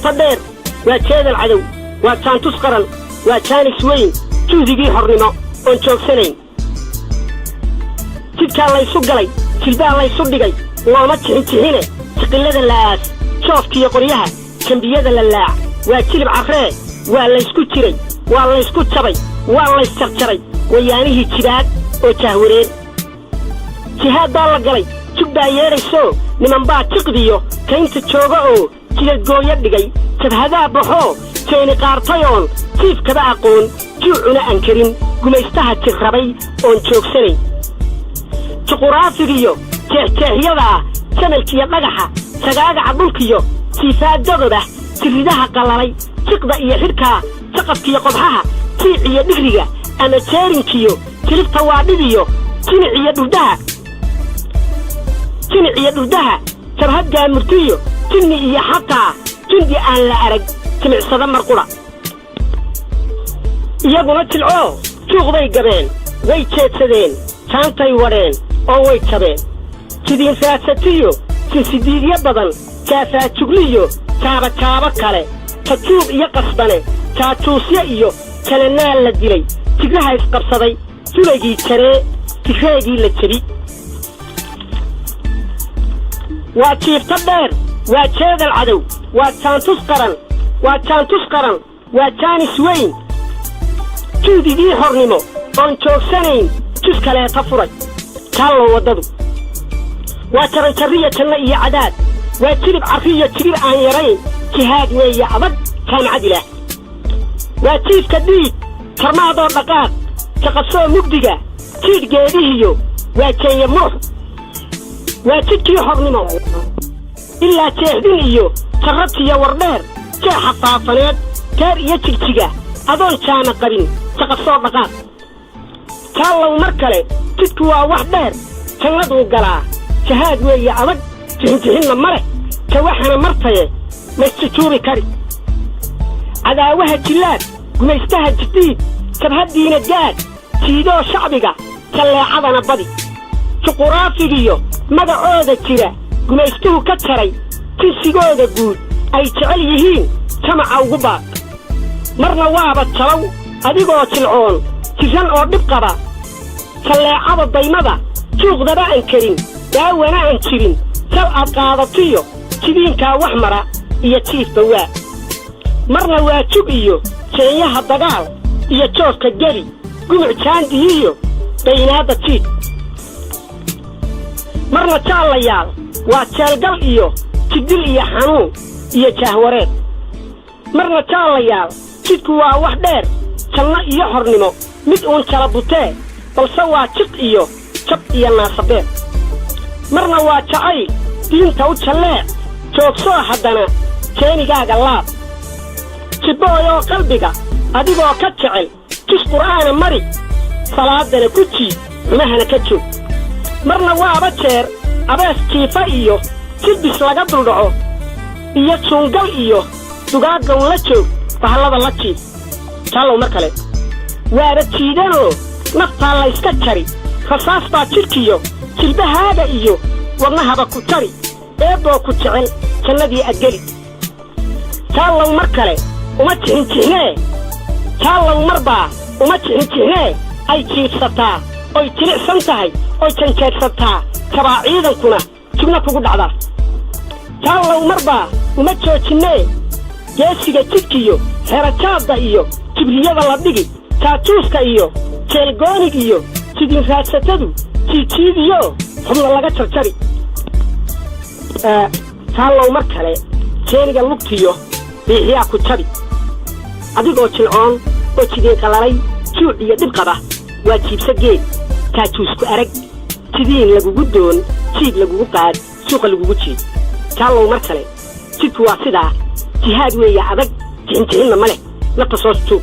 jiirtadheer waa jeedal cadow waa jaantus qaran waa jaanis weyn juudigii hornimo oon joogsanayn jidkaa laysu galay jilbaa laysu dhigay looma jixinjixine jiqillada la'aas joofkiiyo qoryaha jambiyada la laac waa jilib carree waa laysku jiray waa laysku jabay waa laysjarjaray wayaanihii jibaad oo jahwareen jihaad baa la galay jug baa yeedhaysoo niman baa jiqdiyo kaynta jooga oo jidadgooyo dhigay jabhadaa baxoo jeeni qaartayoon jiifkaba aqoon juucuna aan karin gumaystaha jirrabay oon joogsanayn juquraafigiyo jeexjeexyadaa jamalkiyo dhagaxa sagaagaca dhulkiyo siifaadagodah jirridaha qallalay jiqda iyo xidhkaa saqafkiyo qodxaha jiiciyo dhigriga ama jeerinkiyo jilibta waadhidiyo jiniciyo dhurdaha jabhad gaamurtiyo jinni iyo xataa jundi aan la arag jimicsada marqudha iyaguna jilcoo juuqday gabeen way jeedsadeen jaantay wadheen oo way jabeen jidiin raadsatiyo jinsidiidyo badan jaafaajugliyo jaabajaabo kale tajuub iyo qasbane jaajuusyo iyo jananaal la dilay jigraha isqabsaday sulaygii jaree tigreegii la jebi waa jiifta dheer waa jeedal cadow waa jaantus qaran waa jaanis weyn juudigii hornimo oon joogsanayn jus kaleeta furay jaallow waddadu waa jaranjarriya janno iyo cadaad waa jilib carriyo jibir aan yarayn jihaad weeye adag jaamacad ilaah waa jiifka dhiig jarmaadoo dhaqaaq jaqabsoo mugdiga jiidh geedihiyo waa jeeye muux waa jidkii hornimo ilaa jeexdin iyo jarrabtiyo wardheer jeexa faafaneed gaar iyo jigjiga adoon jaana qabin jaqabsoo dhaqaaq jaallow mar kale jidku waa wax dheer jannaduu galaa jahaad weeye adag jixinjixinna ma leh jawaxana martaye maysjujuubi kari cadaawaha jillaad gumaystaha jiddiid jabhaddiina gaad jiidoo shacbiga jalleecadana badi juquraafigiyo magacooda jira gumaystuhu ka jaray jinsigooda guud ay jecel yihiin jamaca ugu baaq marna waaba jalow adigoo jilcoon jiran oo dhib qaba jalleecada daymada juuqdaba aan karin daawana aan jirin jal aad qaadatiyo jidiinkaa wax mara iyo jiifba waa marna waa jug iyo jeenyaha dagaal iyo joogka geli gumuc jaandihiyo daynaadda jiid marna jaallayaal waa jeelgal iyo jigdil iyo xanuun iyo jahwareed marna jaallayaal jidku waa wax dheer janno iyo hornimo mid uun jala butee balse waa jiq iyo jab iyo naasabeed marna waa jacayl diinta u jalleec joogsoo haddana jeenigaaga laab jibbooyoo qalbiga adigoo ka jecel jus qur'aana mari salaadana ku jiid xumahana ka joog marna waaba jeer abees jiifa iyo jilbis laga duldhaco iyo juungal iyo dugaaggow la joog bahallada la jiid jaallow mar kale waaba jiidanoo naftaa layska jari rasaas baa jidhkiyo jilbahaaga iyo wadnahaba ku jari eebboo ku jecel jannadii adgeli jaallow mar kale uma jixinjixnee jaallow marbaa uma jixinjixnee ay jiibsataa oy jilicsan tahay oy janjeedsataa jabaa ciidankuna jubna kugu dhacdaa jaallow marbaa uma joojinnee geesiga jidhkiyo xerajaadda iyo jibriyada la dhigi jaajuuska iyo jeelgoonig iyo jidiin raadsatadu jiijiidiyo xubna laga jarjari jaallow mar kale jeeniga lugtiyo biixiyaa ku jabi adigoo jilcoon oo jidiin qallalay juuc iyo dhib qaba waa jiibsa geed jaajuusku arag jidiin lagugu doon jiib lagugu qaad suuqa lagugu jiid jaallow mar kale jidku waa sidaa jihaad weeye adag jixinjixinna ma leh nafta soo joog